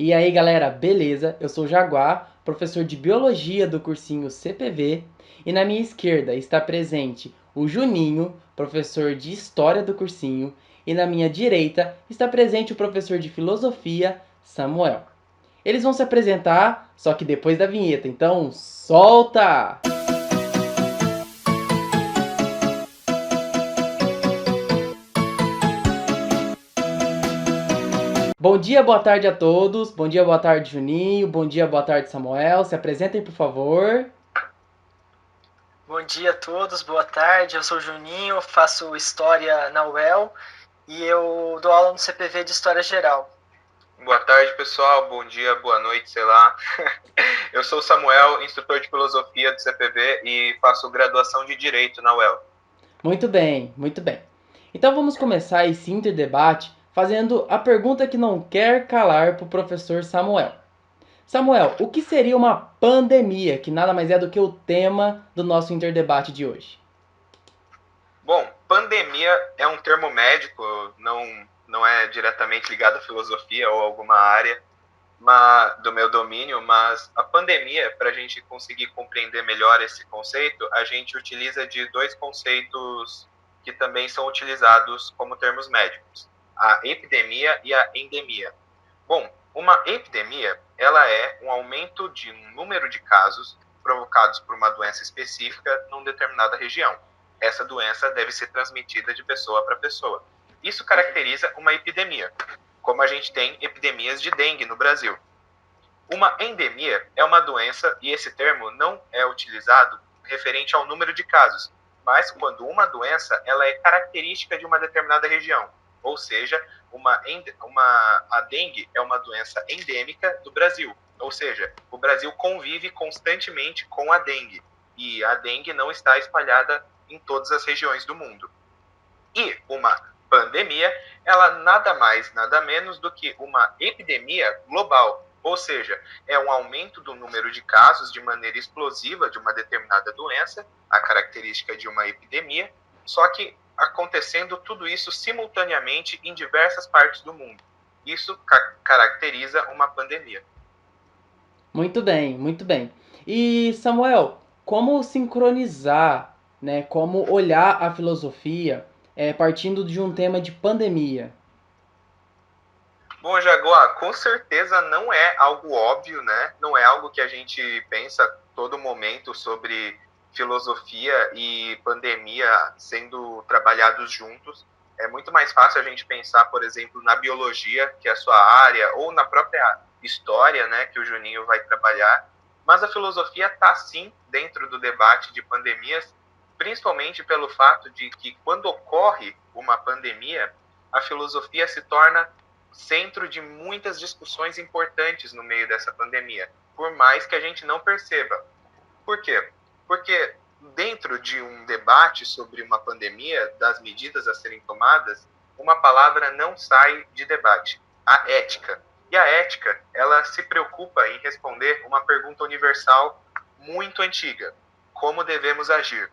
E aí, galera, beleza? Eu sou o Jaguar, professor de Biologia do cursinho CPV, e na minha esquerda está presente o Juninho, professor de História do cursinho, e na minha direita está presente o professor de Filosofia, Samuel. Eles vão se apresentar, só que depois da vinheta, então solta! Bom dia, boa tarde a todos. Bom dia, boa tarde, Juninho. Bom dia, boa tarde, Samuel. Se apresentem, por favor. Bom dia a todos, boa tarde. Eu sou o Juninho, faço História na UEL e eu dou aula no CPV de História Geral. Boa tarde, pessoal. Bom dia, boa noite, sei lá. Eu sou o Samuel, instrutor de Filosofia do CPV e faço graduação de Direito na UEL. Muito bem, muito bem. Então vamos começar esse interdebate fazendo a pergunta que não quer calar para o professor Samuel. Samuel, o que seria uma pandemia, que nada mais é do que o tema do nosso interdebate de hoje? Bom, pandemia é um termo médico, não é diretamente ligado à filosofia ou alguma área do meu domínio, mas a pandemia, para a gente conseguir compreender melhor esse conceito, a gente utiliza de dois conceitos que também são utilizados como termos médicos: a epidemia e a endemia. Bom, uma epidemia, ela é um aumento de um número de casos provocados por uma doença específica numa determinada região. Essa doença deve ser transmitida de pessoa para pessoa. Isso caracteriza uma epidemia, como a gente tem epidemias de dengue no Brasil. Uma endemia é uma doença, e esse termo não é utilizado referente ao número de casos, mas quando uma doença ela é característica de uma determinada região. Ou seja, a dengue é uma doença endêmica do Brasil. Ou seja, o Brasil convive constantemente com a dengue. E a dengue não está espalhada em todas as regiões do mundo. E uma pandemia, ela nada mais, nada menos do que uma epidemia global. Ou seja, é um aumento do número de casos de maneira explosiva de uma determinada doença, a característica de uma epidemia, só que acontecendo tudo isso simultaneamente em diversas partes do mundo. Isso caracteriza uma pandemia. Muito bem, muito bem. E Samuel, como sincronizar, né, como olhar a filosofia partindo de um tema de pandemia? Bom, Jaguar, com certeza não é algo óbvio, né? Não é algo que a gente pensa todo momento sobre filosofia e pandemia sendo trabalhados juntos. É muito mais fácil a gente pensar, por exemplo, na biologia, que é a sua área, ou na própria história, né, que o Juninho vai trabalhar. Mas a filosofia está sim dentro do debate de pandemias, principalmente pelo fato de que quando ocorre uma pandemia, a filosofia se torna centro de muitas discussões importantes no meio dessa pandemia, por mais que a gente não perceba. Por quê? Porque dentro de um debate sobre uma pandemia, das medidas a serem tomadas, uma palavra não sai de debate: a ética. E a ética, ela se preocupa em responder uma pergunta universal muito antiga: como devemos agir?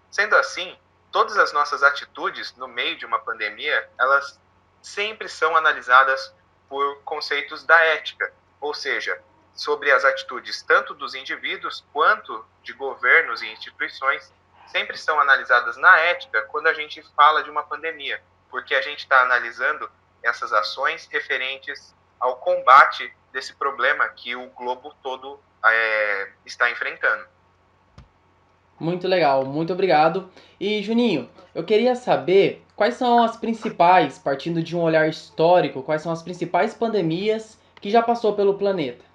Sendo assim, todas as nossas atitudes no meio de uma pandemia, elas sempre são analisadas por conceitos da ética, ou seja, sobre as atitudes tanto dos indivíduos quanto de governos e instituições, sempre são analisadas na ética quando a gente fala de uma pandemia, porque a gente está analisando essas ações referentes ao combate desse problema que o globo todo está enfrentando. Muito legal, muito obrigado. E Juninho, eu queria saber quais são as principais, partindo de um olhar histórico, quais são as principais pandemias que já passou pelo planeta?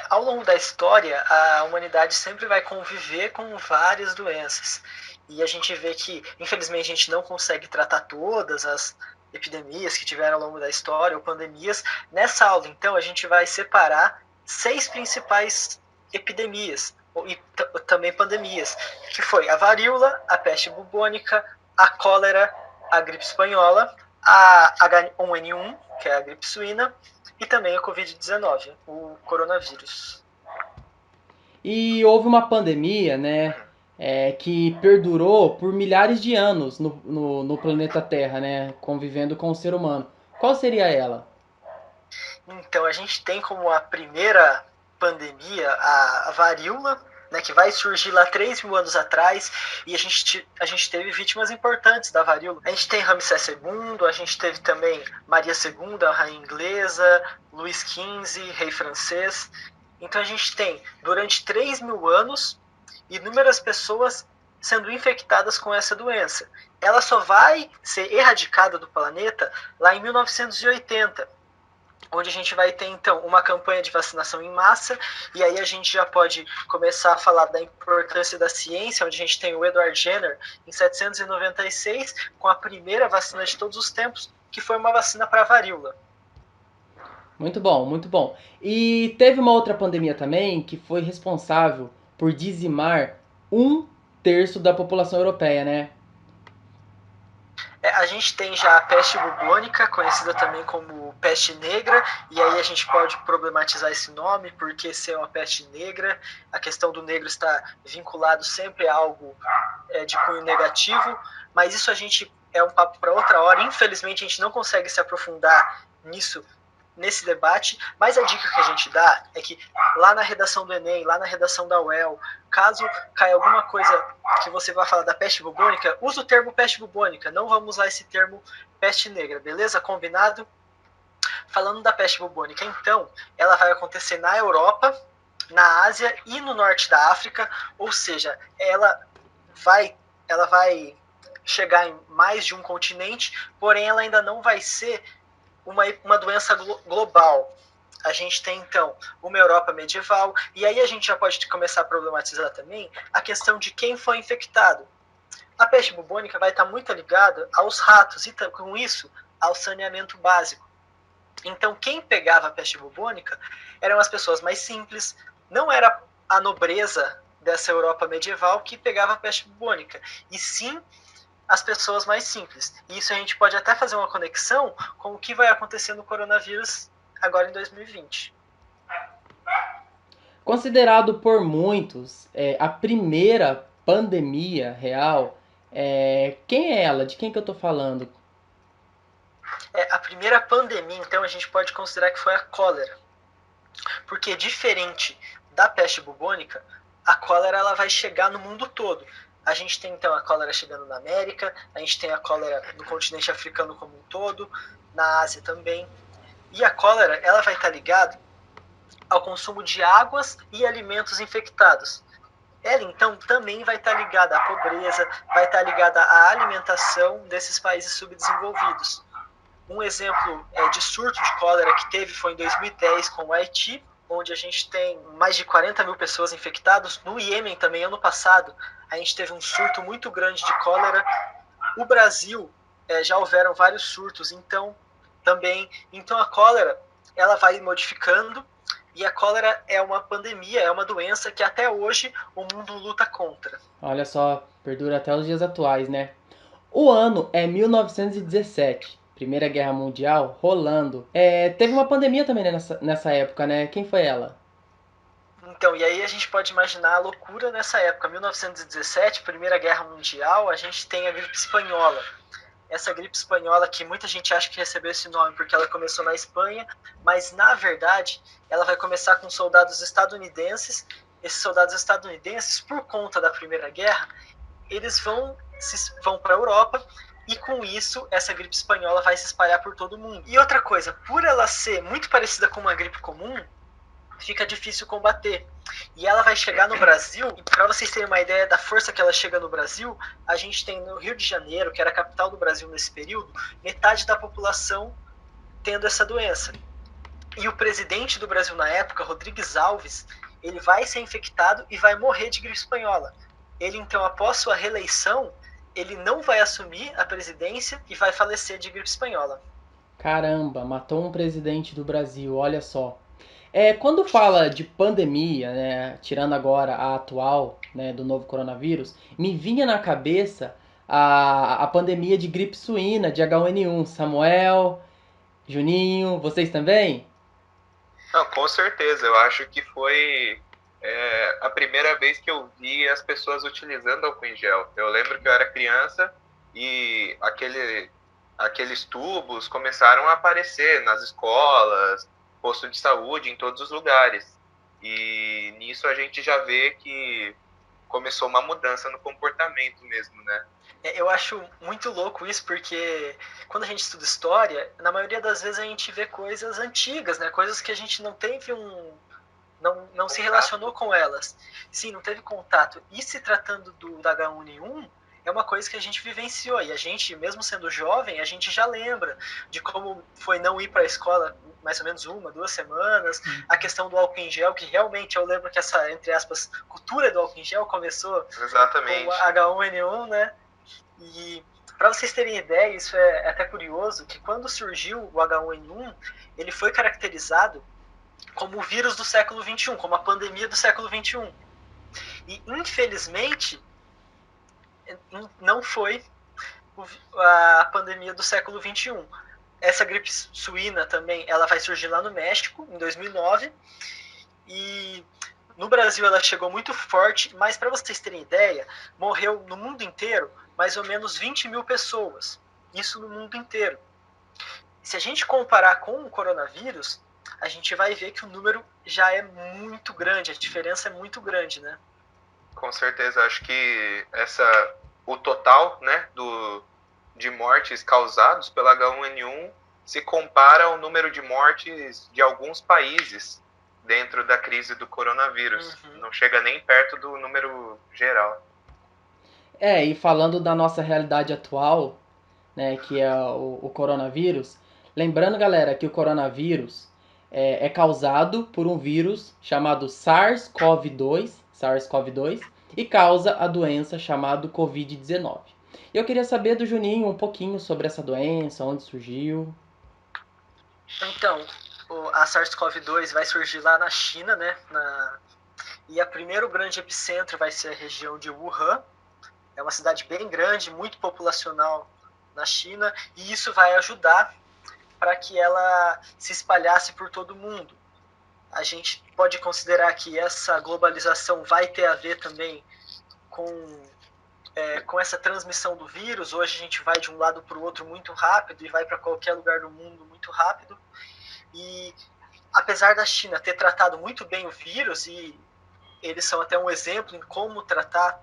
Ao longo da história, a humanidade sempre vai conviver com várias doenças. E a gente vê que, infelizmente, a gente não consegue tratar todas as epidemias que tiveram ao longo da história ou pandemias. Nessa aula, então, a gente vai separar 6 principais epidemias e também pandemias, que foi a varíola, a peste bubônica, a cólera, a gripe espanhola, a H1N1, que é a gripe suína, e também a Covid-19, o coronavírus. E houve uma pandemia, né, que perdurou por milhares de anos no planeta Terra, né, convivendo com o ser humano. Qual seria ela? Então, a gente tem como a primeira pandemia a varíola, né, que vai surgir lá 3.000 anos atrás, e a gente teve vítimas importantes da varíola. A gente tem Ramsés II, a gente teve também Maria II, a rainha inglesa, Luís XV, rei francês. Então a gente tem, durante 3.000 anos, inúmeras pessoas sendo infectadas com essa doença. Ela só vai ser erradicada do planeta lá em 1980, onde a gente vai ter, então, uma campanha de vacinação em massa, e aí a gente já pode começar a falar da importância da ciência, onde a gente tem o Edward Jenner, em 796, com a primeira vacina de todos os tempos, que foi uma vacina para a varíola. Muito bom, muito bom. E teve uma outra pandemia também que foi responsável por dizimar 1/3 da população europeia, né? A gente tem já a peste bubônica, conhecida também como peste negra, e aí a gente pode problematizar esse nome, porque ser uma peste negra, a questão do negro está vinculado sempre a algo de cunho negativo, mas isso a gente é um papo para outra hora. Infelizmente a gente não consegue se aprofundar nisso nesse debate, mas a dica que a gente dá é que lá na redação do Enem, lá na redação da UEL, caso caia alguma coisa que você vai falar da peste bubônica, usa o termo peste bubônica, não vamos usar esse termo peste negra, beleza? Combinado? Falando da peste bubônica, então, ela vai acontecer na Europa, na Ásia e no norte da África, ou seja, ela vai chegar em mais de um continente, porém ela ainda não vai ser uma doença global. A gente tem, então, uma Europa medieval, e aí a gente já pode começar a problematizar também a questão de quem foi infectado. A peste bubônica vai estar muito ligada aos ratos, e com isso, ao saneamento básico. Então, quem pegava a peste bubônica eram as pessoas mais simples, não era a nobreza dessa Europa medieval que pegava a peste bubônica, e sim as pessoas mais simples. E isso a gente pode até fazer uma conexão com o que vai acontecer no coronavírus agora em 2020. Considerado por muitos a primeira pandemia real, quem é ela? De quem que eu tô falando? A primeira pandemia, então, a gente pode considerar que foi a cólera. Porque diferente da peste bubônica, a cólera ela vai chegar no mundo todo. A gente tem então a cólera chegando na América, a gente tem a cólera no continente africano como um todo, na Ásia também. E a cólera ela vai estar ligada ao consumo de águas e alimentos infectados. Ela então também vai estar ligada à pobreza, vai estar ligada à alimentação desses países subdesenvolvidos. Um exemplo de surto de cólera que teve foi em 2010 com o Haiti, onde a gente tem mais de 40 mil pessoas infectadas. No Iêmen também, ano passado, a gente teve um surto muito grande de cólera. O Brasil já houveram vários surtos, então a cólera ela vai modificando, e a cólera é uma pandemia, é uma doença que até hoje o mundo luta contra. Olha só, perdura até os dias atuais, né? O ano é 1917, Primeira Guerra Mundial rolando. Teve uma pandemia também, né, nessa época, né? Quem foi ela? Então, e aí a gente pode imaginar a loucura nessa época. 1917, Primeira Guerra Mundial, a gente tem a gripe espanhola. Essa gripe espanhola que muita gente acha que recebeu esse nome porque ela começou na Espanha, mas na verdade ela vai começar com soldados estadunidenses. Esses soldados estadunidenses, por conta da Primeira Guerra, eles vão para a Europa, e com isso essa gripe espanhola vai se espalhar por todo o mundo. E outra coisa, por ela ser muito parecida com uma gripe comum, fica difícil combater. E ela vai chegar no Brasil, e para vocês terem uma ideia da força que ela chega no Brasil, a gente tem no Rio de Janeiro, que era a capital do Brasil nesse período, metade da população tendo essa doença. E o presidente do Brasil na época, Rodrigues Alves, ele vai ser infectado e vai morrer de gripe espanhola. Ele, então, após sua reeleição, ele não vai assumir a presidência e vai falecer de gripe espanhola. Caramba, matou um presidente do Brasil, olha só. Quando fala de pandemia, né, tirando agora a atual, né, do novo coronavírus, me vinha na cabeça a pandemia de gripe suína, de H1N1. Samuel, Juninho, vocês também? Não, com certeza. Eu acho que foi a primeira vez que eu vi as pessoas utilizando álcool em gel. Eu lembro que eu era criança e aqueles tubos começaram a aparecer nas escolas, posto de saúde, em todos os lugares. E nisso a gente já vê que começou uma mudança no comportamento mesmo, né? Eu acho muito louco isso, porque quando a gente estuda história, na maioria das vezes a gente vê coisas antigas, né? Coisas que a gente não teve não se relacionou com elas. Sim, não teve contato. E se tratando da H1N1, é uma coisa que a gente vivenciou. E a gente, mesmo sendo jovem, a gente já lembra de como foi não ir para a escola mais ou menos 1, 2 semanas. A questão do álcool em gel, que realmente eu lembro que essa, entre aspas, cultura do álcool em gel começou com o H1N1, né? E para vocês terem ideia, isso é até curioso, que quando surgiu o H1N1, ele foi caracterizado como o vírus do século XXI, como a pandemia do século XXI. E, infelizmente, não foi a pandemia do século XXI. Essa gripe suína também, ela vai surgir lá no México, em 2009, e no Brasil ela chegou muito forte, mas para vocês terem ideia, morreu no mundo inteiro mais ou menos 20 mil pessoas. Isso no mundo inteiro. Se a gente comparar com o coronavírus, a gente vai ver que o número já é muito grande, a diferença é muito grande, né? Com certeza, acho que o total, né, de mortes causados pela H1N1 se compara ao número de mortes de alguns países dentro da crise do coronavírus. Não chega nem perto do número geral. E falando da nossa realidade atual, né, que é o coronavírus, lembrando, galera, que o coronavírus é causado por um vírus chamado SARS-CoV-2, e causa a doença chamada Covid-19. Eu queria saber do Juninho um pouquinho sobre essa doença, onde surgiu. Então, a SARS-CoV-2 vai surgir lá na China, né? E o primeiro grande epicentro vai ser a região de Wuhan. É uma cidade bem grande, muito populacional na China, e isso vai ajudar para que ela se espalhasse por todo o mundo. A gente pode considerar que essa globalização vai ter a ver também com essa transmissão do vírus. Hoje a gente vai de um lado para o outro muito rápido e vai para qualquer lugar do mundo muito rápido. E apesar da China ter tratado muito bem o vírus, e eles são até um exemplo em como tratar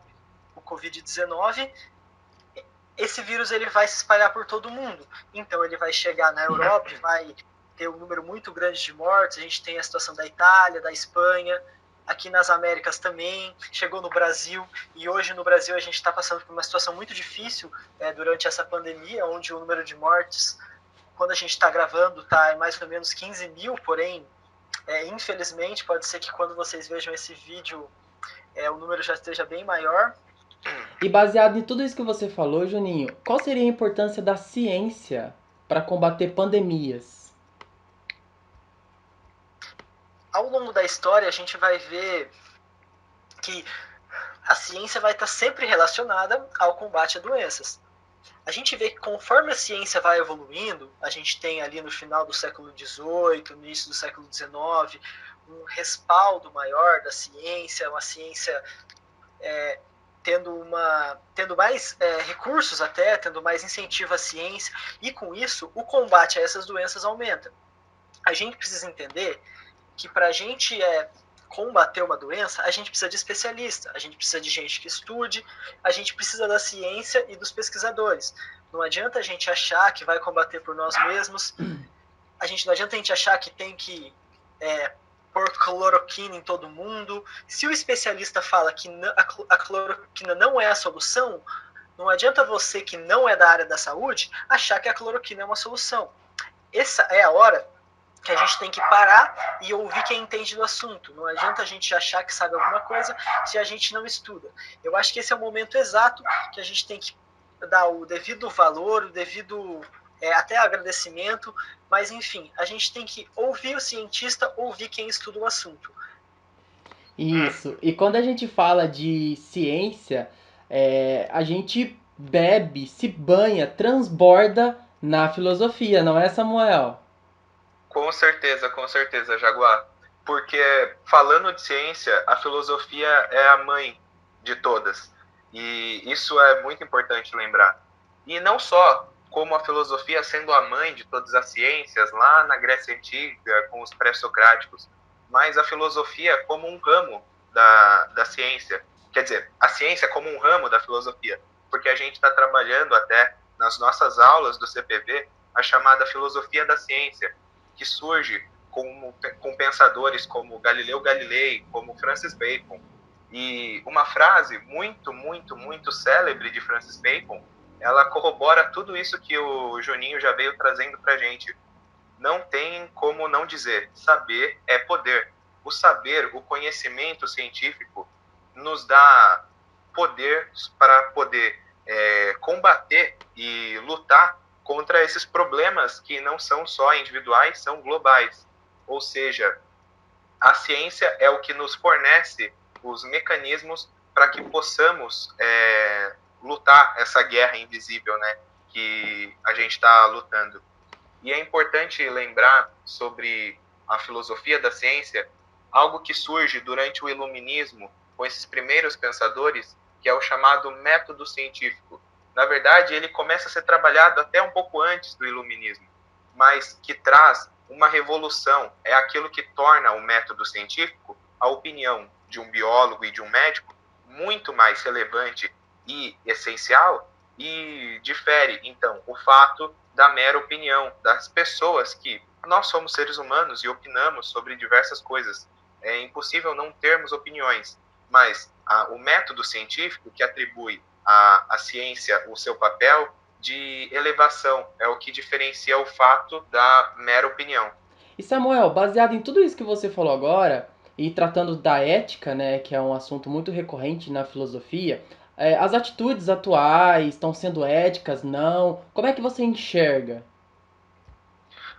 o Covid-19, esse vírus ele vai se espalhar por todo mundo. Então ele vai chegar na Europa e vai ter um número muito grande de mortes. A gente tem a situação da Itália, da Espanha, aqui nas Américas também, chegou no Brasil, e hoje no Brasil a gente está passando por uma situação muito difícil durante essa pandemia, onde o número de mortes, quando a gente está gravando, está em mais ou menos 15 mil, porém, infelizmente, pode ser que quando vocês vejam esse vídeo, o número já esteja bem maior. E baseado em tudo isso que você falou, Juninho, qual seria a importância da ciência para combater pandemias? Ao longo da história, a gente vai ver que a ciência vai estar sempre relacionada ao combate a doenças. A gente vê que conforme a ciência vai evoluindo, a gente tem ali no final do século XVIII, no início do século XIX, um respaldo maior da ciência, uma ciência tendo mais recursos até, tendo mais incentivo à ciência, e com isso o combate a essas doenças aumenta. A gente precisa entender que para a gente combater uma doença, a gente precisa de especialista, a gente precisa de gente que estude, a gente precisa da ciência e dos pesquisadores. Não adianta a gente achar que vai combater por nós mesmos, não adianta a gente achar que tem que pôr cloroquina em todo mundo. Se o especialista fala que a cloroquina não é a solução, não adianta você que não é da área da saúde achar que a cloroquina é uma solução. Essa é a hora que a gente tem que parar e ouvir quem entende do assunto. Não adianta a gente achar que sabe alguma coisa se a gente não estuda. Eu acho que esse é o momento exato que a gente tem que dar o devido valor, o devido até agradecimento, mas enfim, a gente tem que ouvir o cientista, ouvir quem estuda o assunto. Isso. E quando a gente fala de ciência, a gente bebe, se banha, transborda na filosofia, não é, Samuel? Com certeza, Jaguar. Porque falando de ciência, a filosofia é a mãe de todas. E isso é muito importante lembrar. E não só como a filosofia sendo a mãe de todas as ciências, lá na Grécia Antiga, com os pré-socráticos, mas a filosofia como um ramo da ciência. Quer dizer, a ciência como um ramo da filosofia, porque a gente está trabalhando até nas nossas aulas do CPV a chamada filosofia da ciência, que surge com pensadores como Galileu Galilei, como Francis Bacon. E uma frase muito, muito, muito célebre de Francis Bacon, ela corrobora tudo isso que o Juninho já veio trazendo para a gente. Não tem como não dizer, saber é poder. O saber, o conhecimento científico, nos dá poder para poder combater e lutar contra esses problemas que não são só individuais, são globais. Ou seja, a ciência é o que nos fornece os mecanismos para que possamos lutar essa guerra invisível, né, que a gente está lutando. E é importante lembrar sobre a filosofia da ciência, algo que surge durante o iluminismo, com esses primeiros pensadores, que é o chamado método científico. Na verdade, ele começa a ser trabalhado até um pouco antes do iluminismo, mas que traz uma revolução, é aquilo que torna o método científico, a opinião de um biólogo e de um médico, muito mais relevante e essencial, e difere, então, o fato da mera opinião das pessoas, que nós somos seres humanos e opinamos sobre diversas coisas. É impossível não termos opiniões, mas o método científico que atribui à ciência o seu papel de elevação é o que diferencia o fato da mera opinião. E Samuel, baseado em tudo isso que você falou agora, e tratando da ética, né, que é um assunto muito recorrente na filosofia, as atitudes atuais estão sendo éticas? Não? Como é que você enxerga?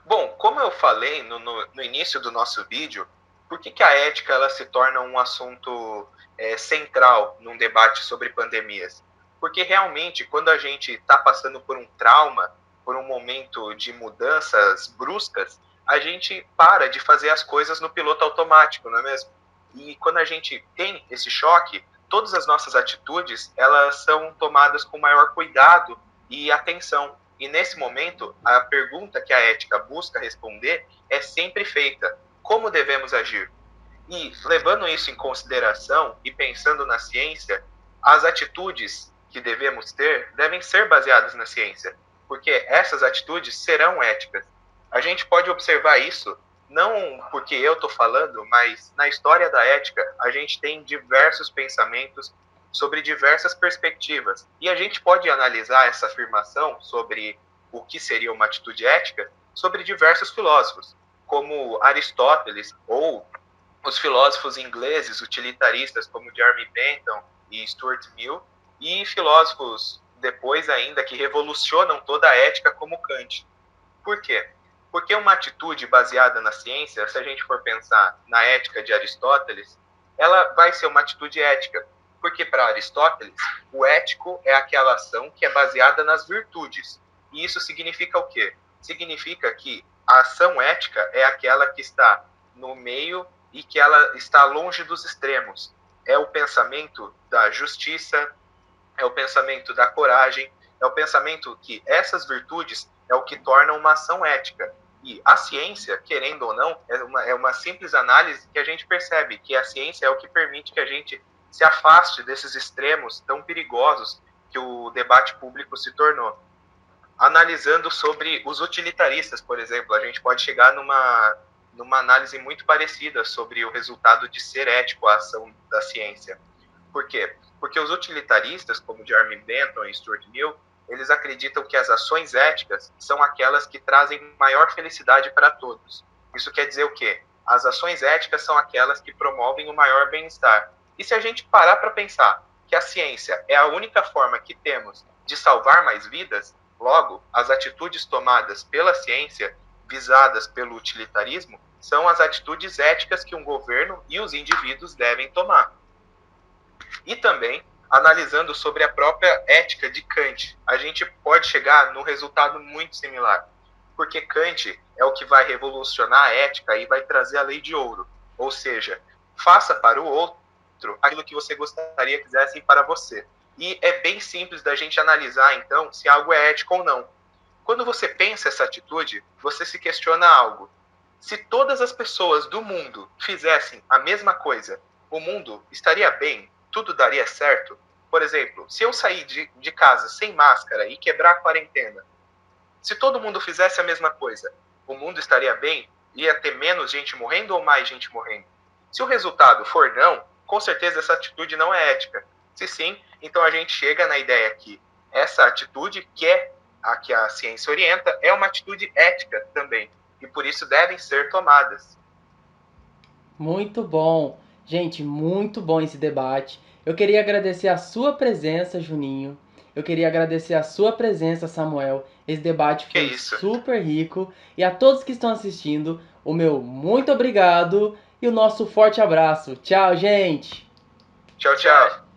Bom, como eu falei no início do nosso vídeo, por que a ética ela se torna um assunto central num debate sobre pandemias? Porque realmente, quando a gente está passando por um trauma, por um momento de mudanças bruscas, a gente para de fazer as coisas no piloto automático, não é mesmo? E quando a gente tem esse choque, todas as nossas atitudes elas são tomadas com maior cuidado e atenção. E nesse momento, a pergunta que a ética busca responder é sempre feita: como devemos agir? E levando isso em consideração e pensando na ciência, as atitudes que devemos ter devem ser baseadas na ciência, porque essas atitudes serão éticas. A gente pode observar isso não porque eu estou falando, mas na história da ética a gente tem diversos pensamentos sobre diversas perspectivas. E a gente pode analisar essa afirmação sobre o que seria uma atitude ética sobre diversos filósofos, como Aristóteles ou os filósofos ingleses utilitaristas como Jeremy Bentham e Stuart Mill, e filósofos depois ainda que revolucionam toda a ética como Kant. Por quê? Porque uma atitude baseada na ciência, se a gente for pensar na ética de Aristóteles, ela vai ser uma atitude ética. Porque para Aristóteles, o ético é aquela ação que é baseada nas virtudes. E isso significa o quê? Significa que a ação ética é aquela que está no meio e que ela está longe dos extremos. É o pensamento da justiça, é o pensamento da coragem, é o pensamento que essas virtudes é o que torna uma ação ética. E a ciência, querendo ou não, é uma simples análise que a gente percebe que a ciência é o que permite que a gente se afaste desses extremos tão perigosos que o debate público se tornou. Analisando sobre os utilitaristas, por exemplo, a gente pode chegar numa análise muito parecida sobre o resultado de ser ético a ação da ciência. Por quê? Porque os utilitaristas, como Jeremy Bentham e Stuart Mill, eles acreditam que as ações éticas são aquelas que trazem maior felicidade para todos. Isso quer dizer o quê? As ações éticas são aquelas que promovem o maior bem-estar. E se a gente parar para pensar que a ciência é a única forma que temos de salvar mais vidas, logo, as atitudes tomadas pela ciência, visadas pelo utilitarismo, são as atitudes éticas que um governo e os indivíduos devem tomar. E também, analisando sobre a própria ética de Kant, a gente pode chegar num resultado muito similar. Porque Kant é o que vai revolucionar a ética e vai trazer a lei de ouro. Ou seja, faça para o outro aquilo que você gostaria que fizessem para você. E é bem simples da gente analisar, então, se algo é ético ou não. quando você pensa essa atitude, você se questiona algo. Se todas as pessoas do mundo fizessem a mesma coisa, o mundo estaria bem? Tudo daria certo? Por exemplo, se eu sair de casa sem máscara e quebrar a quarentena, se todo mundo fizesse a mesma coisa, o mundo estaria bem? Ia ter menos gente morrendo ou mais gente morrendo? Se o resultado for não, com certeza essa atitude não é ética. Se sim, então a gente chega na ideia que essa atitude, que é a que a ciência orienta, é uma atitude ética também. E por isso devem ser tomadas. Muito bom. Gente, muito bom esse debate. Eu queria agradecer a sua presença, Juninho. Eu queria agradecer a sua presença, Samuel. Esse debate Que foi isso? super rico. E a todos que estão assistindo, o meu muito obrigado e o nosso forte abraço. Tchau, gente! Tchau, tchau.